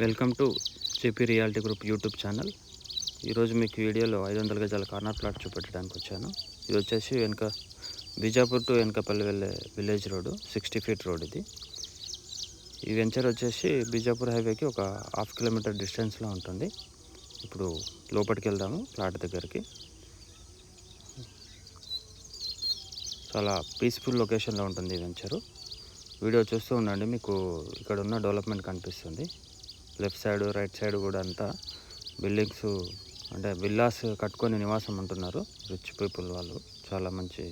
Welcome to JP reality group YouTube channel. ఈరోజు మీకు వీడియోలో 500 గజాల కార్నర్ ప్లాట్ చూపెట్టడానికి వచ్చాను. ఇది వచ్చేసి వెనక బీజాపూర్ టు వెనకపల్లి వెళ్ళే విలేజ్ రోడ్డు, 60 ఫీట్ రోడ్ ఇది. ఈ వెంచర్ వచ్చేసి బీజాపూర్ హైవేకి ఒక 1/2 కిలోమీటర్ డిస్టెన్స్లో ఉంటుంది. ఇప్పుడు లోపలికి వెళ్దాము ప్లాట్ దగ్గరికి. చాలా పీస్ఫుల్ లొకేషన్లో ఉంటుంది ఈ వెంచరు. వీడియో చూస్తూ ఉండండి, మీకు ఇక్కడ ఉన్న డెవలప్మెంట్ కనిపిస్తుంది. లెఫ్ట్ సైడ్ రైట్ సైడ్ కూడా అంతా బిల్డింగ్స్, అంటే విల్లాస్ కట్టుకొని నివాసం ఉంటున్నారు రిచ్ పీపుల్ వాళ్ళు. చాలా మంచి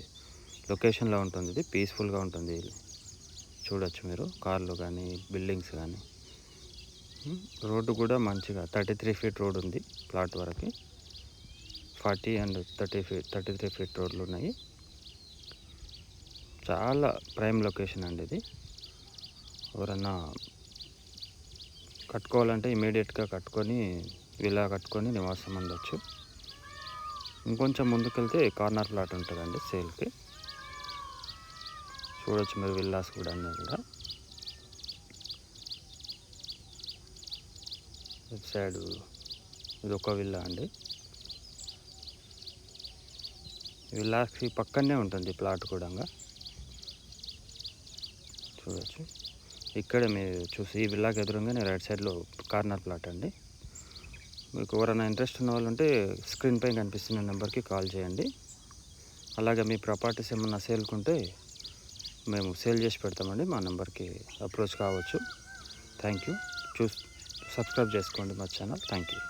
లొకేషన్లో ఉంటుంది ఇది, పీస్ఫుల్గా ఉంటుంది. చూడొచ్చు మీరు కార్లు కానీ బిల్డింగ్స్ కానీ. రోడ్డు కూడా మంచిగా 33 ఫీట్ రోడ్ ఉంది ప్లాట్ వరకు. 40 అండ్ 33 ఫీట్ రోడ్లు ఉన్నాయి. చాలా ప్రైమ్ లొకేషన్ అండి ఇది. ఎవరన్నా కట్టుకోవాలంటే ఇమీడియట్గా కట్టుకొని విల్లా కట్టుకొని నివాసం ఉండొచ్చు. ఇంకొంచెం ముందుకెళ్తే కార్నర్ ప్లాట్ ఉంటుందండి సేల్కి. చూడొచ్చు మీరు విల్లాస్ కూడా అన్నీ కూడా. లెఫ్ట్ సైడ్ ఇది ఒక విల్లా అండి. విల్లాకి పక్కనే ఉంటుంది ప్లాట్ కూడా. చూడొచ్చు ఇక్కడే మీరు చూసి ఈ విల్లాకి ఎదురుగానే రైట్ సైడ్లో కార్నర్ ప్లాట్ అండి. మీకు ఎవరైనా ఇంట్రెస్ట్ ఉన్న వాళ్ళు ఉంటే స్క్రీన్ పై కనిపిస్తున్న నెంబర్కి కాల్ చేయండి. అలాగే మీ ప్రాపర్టీస్ ఏమన్నా సేల్కుంటే మేము సేల్ చేసి పెడతామండి. మా నెంబర్కి అప్రోచ్ కావచ్చు. Thank you. సబ్స్క్రైబ్ చేసుకోండి మా ఛానల్. Thank you.